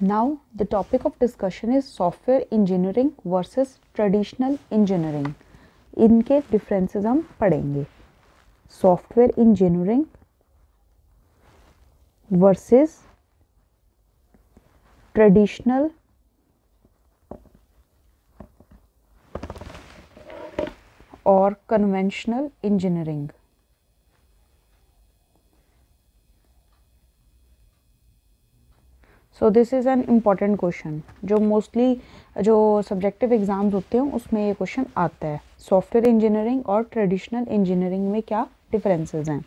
Now the topic of discussion is software engineering versus traditional engineering. इनके differences हम पढ़ेंगे। Software engineering versus traditional और conventional engineering. So this is an important question जो mostly जो subjective exams होते हैं उसमें ये क्वेश्चन आता है। सॉफ्टवेयर इंजीनियरिंग और ट्रेडिशनल इंजीनियरिंग में क्या डिफरेंसेस हैं।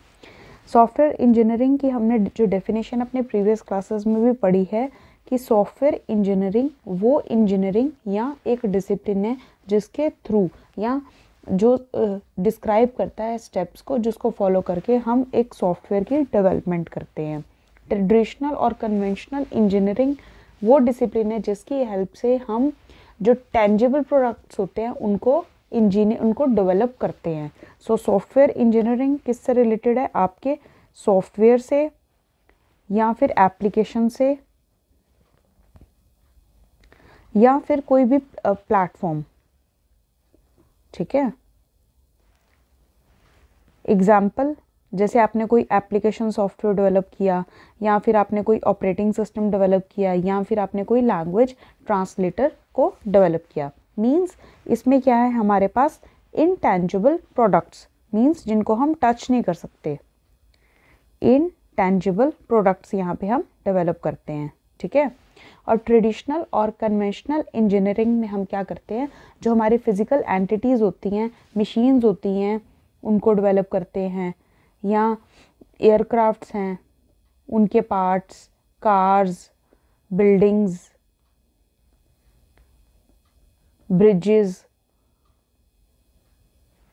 सॉफ्टवेयर इंजीनियरिंग की हमने जो डेफिनेशन अपने प्रीवियस क्लासेस में भी पढ़ी है कि सॉफ्टवेयर इंजीनियरिंग वो इंजीनियरिंग या एक डिसिप्लिन है जिसके थ्रू या जो डिस्क्राइब करता है स्टेप्स को जिसको फॉलो करके हम एक सॉफ्टवेयर की डेवलपमेंट करते हैं। ट्रेडिशनल और कन्वेंशनल इंजीनियरिंग वो डिसिप्लिन है जिसकी हेल्प से हम जो टेंजिबल प्रोडक्ट्स होते हैं उनको डेवलप करते हैं। सो सॉफ्टवेयर इंजीनियरिंग किससे रिलेटेड है? आपके सॉफ्टवेयर से या फिर एप्लीकेशन से या फिर कोई भी प्लेटफॉर्म। ठीक है, एग्जाम्पल जैसे आपने कोई एप्लीकेशन सॉफ्टवेयर डेवलप किया या फिर आपने कोई ऑपरेटिंग सिस्टम डेवलप किया या फिर आपने कोई लैंग्वेज ट्रांसलेटर को डेवलप किया। मींस इसमें क्या है, हमारे पास इनटेंजिबल प्रोडक्ट्स मींस जिनको हम टच नहीं कर सकते, इनटेंजिबल प्रोडक्ट्स यहाँ पे हम डेवलप करते हैं। ठीक है, और ट्रेडिशनल और कन्वेंशनल इंजीनियरिंग में हम क्या करते हैं, जो हमारी फिजिकल एंटिटीज़ होती हैं, मशीन्स होती हैं, उनको डेवलप करते हैं, या एयरक्राफ्ट्स हैं उनके parts, cars, buildings, bridges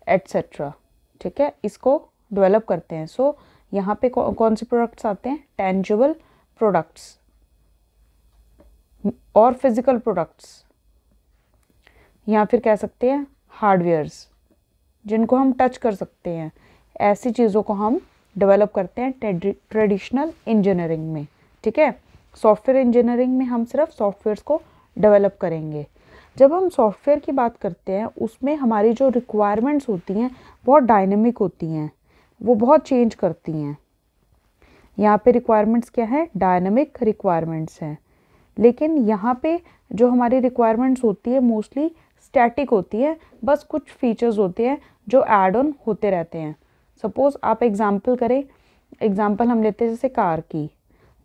etcetera. ठीक है, इसको डेवलप करते हैं। सो यहाँ पे कौन से प्रोडक्ट्स आते हैं? टेंजिबल प्रोडक्ट्स और फिजिकल प्रोडक्ट्स, या फिर कह सकते हैं हार्डवेयर्स जिनको हम टच कर सकते हैं। ऐसी चीज़ों को हम डेवलप करते हैं ट्रेडिशनल इंजीनियरिंग में। ठीक है, सॉफ्टवेयर इंजीनियरिंग में हम सिर्फ सॉफ्टवेयर्स को डेवलप करेंगे। जब हम सॉफ्टवेयर की बात करते हैं उसमें हमारी जो रिक्वायरमेंट्स होती हैं बहुत डायनेमिक होती हैं, वो बहुत चेंज करती हैं। यहाँ पे रिक्वायरमेंट्स क्या है? डायनेमिक रिक्वायरमेंट्स हैं। लेकिन यहाँ पे जो हमारी रिक्वायरमेंट्स होती है मोस्टली स्टैटिक होती है, बस कुछ फीचर्स होते हैं जो ऐड ऑन होते रहते हैं। सपोज आप एग्जांपल हम लेते हैं जैसे कार की,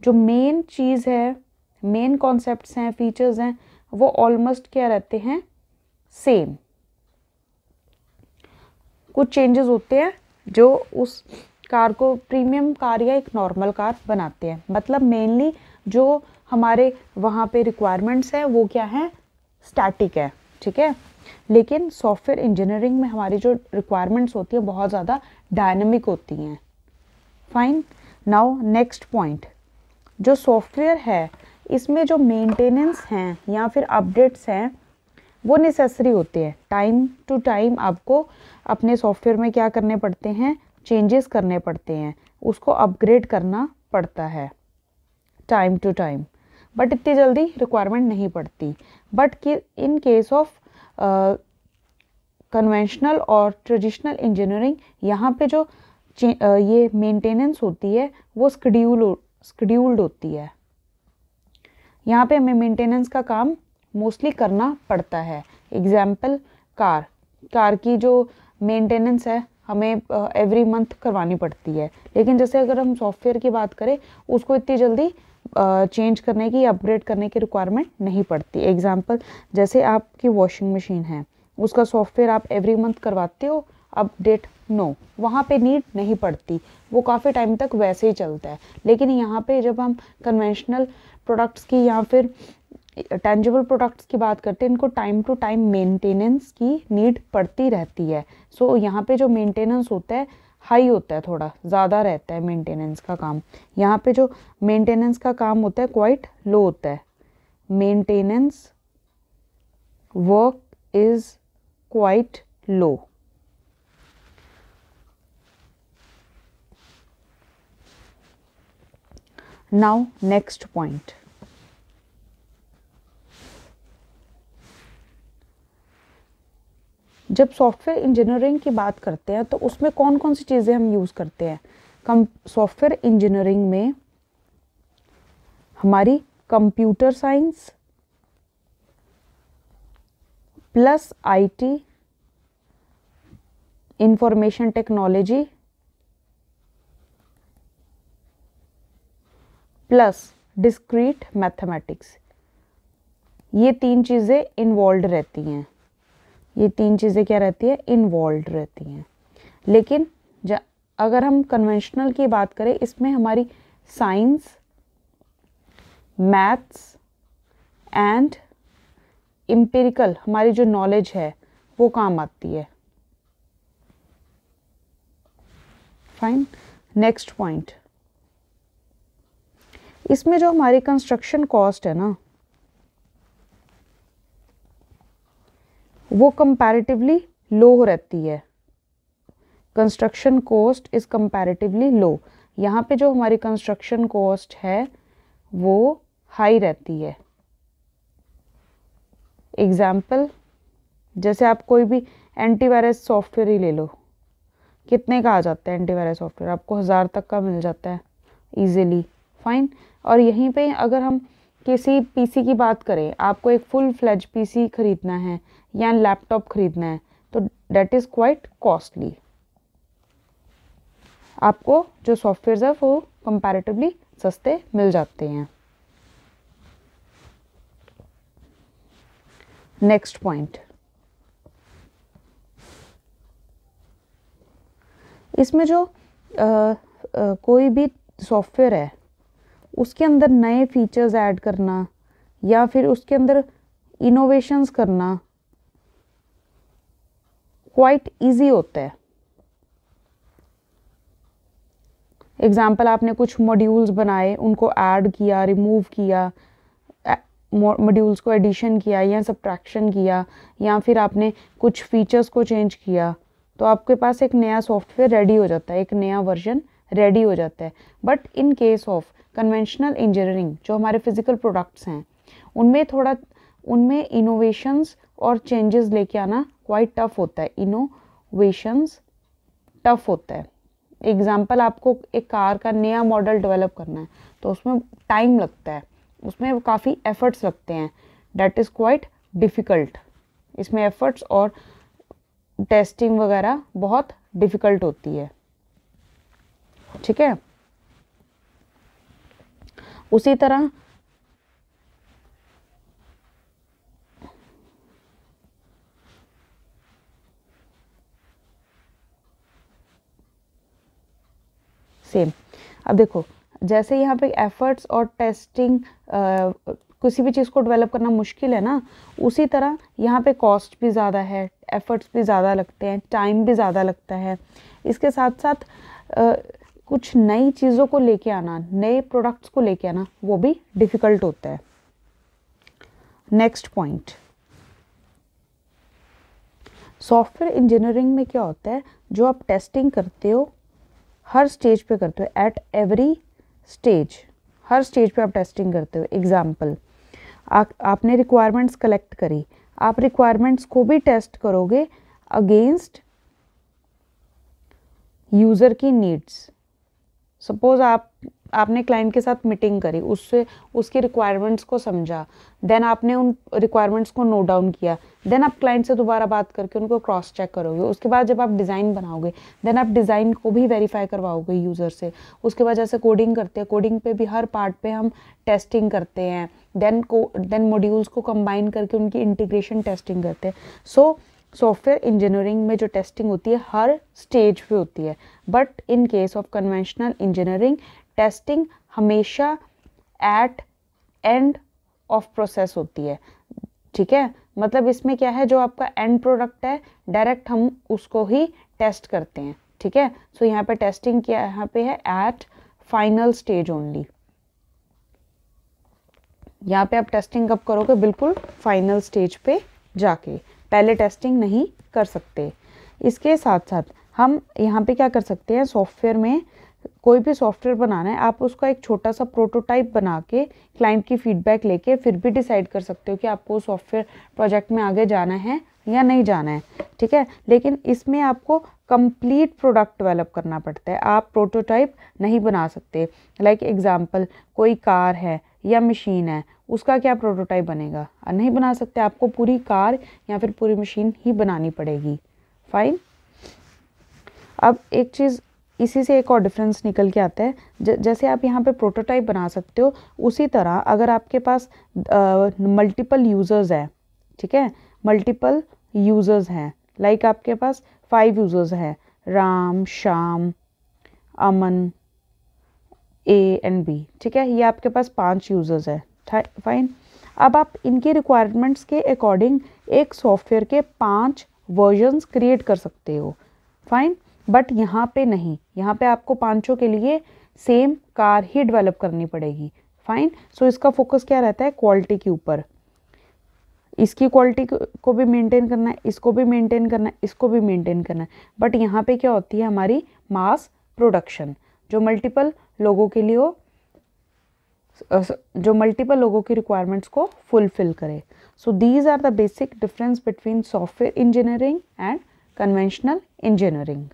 जो मेन चीज़ है, मेन कॉन्सेप्ट्स हैं, फीचर्स हैं, वो ऑलमोस्ट क्या रहते हैं? सेम। कुछ चेंजेस होते हैं जो उस कार को प्रीमियम कार या एक नॉर्मल कार बनाते हैं। मतलब मेनली जो हमारे वहाँ पे रिक्वायरमेंट्स है वो क्या है? स्टैटिक है। ठीक है, लेकिन सॉफ्टवेयर इंजीनियरिंग में हमारी जो रिक्वायरमेंट्स होती है बहुत ज़्यादा डायनेमिक होती हैं। फाइन, नाउ नेक्स्ट पॉइंट, जो सॉफ्टवेयर है इसमें जो मेंटेनेंस हैं या फिर अपडेट्स हैं वो नेसेसरी होते हैं। टाइम टू टाइम आपको अपने सॉफ्टवेयर में क्या करने पड़ते हैं? चेंजेस करने पड़ते हैं, उसको अपग्रेड करना पड़ता है टाइम टू टाइम। बट इतनी जल्दी रिक्वायरमेंट नहीं पड़ती। बट कि इन केस ऑफ कन्वेंशनल और ट्रेडिशनल इंजीनियरिंग यहाँ पे जो ये मेंटेनेंस होती है वो स्केड्यूल्ड होती है। यहाँ पे हमें मेंटेनेंस का काम मोस्टली करना पड़ता है। एग्जाम्पल कार की जो मेंटेनेंस है हमें एवरी मंथ करवानी पड़ती है। लेकिन जैसे अगर हम सॉफ्टवेयर की बात करें उसको इतनी जल्दी चेंज करने की, अपग्रेड करने की रिक्वायरमेंट नहीं पड़ती। एग्जाम्पल जैसे आपकी वॉशिंग मशीन है, उसका सॉफ्टवेयर आप एवरी मंथ करवाते हो अपडेट, नो, वहाँ पे नीड नहीं पड़ती, वो काफ़ी टाइम तक वैसे ही चलता है। लेकिन यहाँ पे जब हम कन्वेंशनल प्रोडक्ट्स की या फिर टेंजिबल प्रोडक्ट्स की बात करते हैं, इनको टाइम टू टाइम मेंटेनेंस की नीड पड़ती रहती है। सो यहाँ पे जो मेंटेनेंस होता है हाई होता है, थोड़ा ज़्यादा रहता है मेंटेनेंस का काम। यहाँ पे जो मेंटेनेंस का काम होता है क्वाइट लो होता है। Maintenance work is quite low. Now next point, जब सॉफ्टवेयर इंजीनियरिंग की बात करते हैं तो उसमें कौन कौन सी चीज़ें हम यूज़ करते हैं? सॉफ्टवेयर इंजीनियरिंग में हमारी computer science plus IT, information technology plus discrete mathematics, ये 3 चीज़ें इन्वॉल्व रहती हैं। ये 3 चीज़ें क्या रहती है? इन्वॉल्व रहती हैं। लेकिन अगर हम कन्वेंशनल की बात करें, इसमें हमारी साइंस, मैथ्स एंड एम्पिरिकल हमारी जो नॉलेज है वो काम आती है। फाइन। नेक्स्ट पॉइंट, इसमें जो हमारी कंस्ट्रक्शन कॉस्ट है ना, वो कंपैरेटिवली लो रहती है। कंस्ट्रक्शन कॉस्ट इज कंपैरेटिवली लो। यहाँ पे जो हमारी कंस्ट्रक्शन कॉस्ट है वो हाई रहती है। एग्जाम्पल, जैसे आप कोई भी एंटीवायरस सॉफ्टवेयर ही ले लो, कितने का आ जाता है एंटीवायरस सॉफ्टवेयर? आपको 1000 तक का मिल जाता है इजीली। फाइन। और यहीं पे अगर हम किसी पीसी की बात करें, आपको एक फुल फ्लेज पीसी खरीदना है या लैपटॉप खरीदना है तो डेट इज़ क्वाइट कॉस्टली। आपको जो सॉफ्टवेयर है वो कंपैरेटिवली सस्ते मिल जाते हैं। नेक्स्ट पॉइंट, इसमें जो कोई भी सॉफ्टवेयर है उसके अंदर नए फीचर्स ऐड करना या फिर उसके अंदर इनोवेशंस करना क्वाइट इजी होता है। एग्जाम्पल, आपने कुछ मॉड्यूल्स बनाए, उनको ऐड किया, रिमूव किया, मॉड्यूल्स को एडिशन किया या सब्ट्रैक्शन किया, या फिर आपने कुछ फीचर्स को चेंज किया, तो आपके पास एक नया सॉफ्टवेयर रेडी हो जाता है, एक नया वर्जन रेडी हो जाता है। But in case of conventional engineering, जो हमारे फिजिकल प्रोडक्ट्स हैं, उनमें इनोवेशंस और चेंजेस लेके आना क्वाइट टफ होता है। इनोवेशंस टफ होता है। एग्जाम्पल, आपको एक कार का नया मॉडल डेवलप करना है तो उसमें टाइम लगता है, उसमें काफ़ी एफर्ट्स लगते हैं। That is quite difficult. इसमें एफर्ट्स और टेस्टिंग वगैरह बहुत डिफ़िकल्ट होती है। ठीक है। उसी तरह सेम, अब देखो, जैसे यहाँ पे एफर्ट्स और टेस्टिंग, किसी भी चीज़ को डेवलप करना मुश्किल है ना, उसी तरह यहाँ पे कॉस्ट भी ज़्यादा है, एफर्ट्स भी ज़्यादा लगते हैं, टाइम भी ज़्यादा लगता है। इसके साथ साथ कुछ नई चीज़ों को लेके आना, नए प्रोडक्ट्स को लेके आना, वो भी डिफ़िकल्ट होता है। नेक्स्ट पॉइंट, सॉफ्टवेयर इंजीनियरिंग में क्या होता है, जो आप टेस्टिंग करते हो हर स्टेज पे करते हो, at every stage, her stage पे आप टेस्टिंग करते हो। एग्जाम्पल, आपने रिक्वायरमेंट्स कलेक्ट करी, आप रिक्वायरमेंट्स को भी टेस्ट करोगे अगेंस्ट यूज़र की नीड्स। सपोज आपने क्लाइंट के साथ मीटिंग करी, उससे उसकी रिक्वायरमेंट्स को समझा, देन आपने उन रिक्वायरमेंट्स को नोट डाउन किया, देन आप क्लाइंट से दोबारा बात करके उनको क्रॉस चेक करोगे। उसके बाद जब आप डिज़ाइन बनाओगे, देन आप डिज़ाइन को भी वेरीफाई करवाओगे यूज़र से। उसके बाद जैसे कोडिंग करते हैं, कोडिंग पे भी हर पार्ट पे हम टेस्टिंग करते हैं, देन मॉड्यूल्स को कंबाइन करके उनकी इंटीग्रेशन टेस्टिंग करते हैं। सो सॉफ्टवेयर इंजीनियरिंग में जो टेस्टिंग होती है हर स्टेज पे होती है, but in case of conventional engineering testing हमेशा एट एंड ऑफ प्रोसेस होती है। ठीक है, मतलब इसमें क्या है, जो आपका एंड प्रोडक्ट है डायरेक्ट हम उसको ही टेस्ट करते हैं। ठीक है, सो यहाँ पे टेस्टिंग क्या यहाँ पे है, एट फाइनल स्टेज ओनली। यहाँ पे आप टेस्टिंग कब करोगे, बिल्कुल फाइनल स्टेज पे जाके, पहले टेस्टिंग नहीं कर सकते। इसके साथ साथ हम यहाँ पे क्या कर सकते हैं, सॉफ्टवेयर में कोई भी सॉफ्टवेयर बनाना है, आप उसका एक छोटा सा प्रोटोटाइप बना के क्लाइंट की फीडबैक लेके फिर भी डिसाइड कर सकते हो कि आपको सॉफ्टवेयर प्रोजेक्ट में आगे जाना है या नहीं जाना है, ठीक है। लेकिन इसमें आपको कंप्लीट प्रोडक्ट डेवलप करना पड़ता है, आप प्रोटोटाइप नहीं बना सकते। लाइक एग्जांपल, कोई कार है या मशीन है, उसका क्या प्रोटोटाइप बनेगा? नहीं बना सकते, आपको पूरी कार या फिर पूरी मशीन ही बनानी पड़ेगी। फाइन। अब एक चीज़, इसी से एक और डिफरेंस निकल के आता है, जैसे आप यहाँ पे प्रोटोटाइप बना सकते हो, उसी तरह अगर आपके पास मल्टीपल यूज़र्स हैं, ठीक है, मल्टीपल यूज़र्स हैं, लाइक आपके पास 5 यूज़र्स हैं, राम, श्याम, अमन, ए एंड बी, ठीक है, ये आपके पास 5 यूज़र्स है। फाइन। अब आप इनकी रिक्वायरमेंट्स के अकॉर्डिंग एक सॉफ्टवेयर के 5 वर्जन्स क्रिएट कर सकते हो। फाइन। बट यहाँ पे नहीं, यहाँ पे आपको पांचों के लिए सेम कार ही डेवलप करनी पड़ेगी। फाइन। सो इसका फोकस क्या रहता है? क्वालिटी के ऊपर। इसकी क्वालिटी को भी मेंटेन करना है, इसको भी मेंटेन करना है, इसको भी मेंटेन करना है। बट यहाँ पे क्या होती है हमारी मास प्रोडक्शन, जो मल्टीपल लोगों के लिए हो, जो मल्टीपल लोगों की रिक्वायरमेंट्स को फुलफिल करे। So these are the basic difference between software engineering and conventional engineering.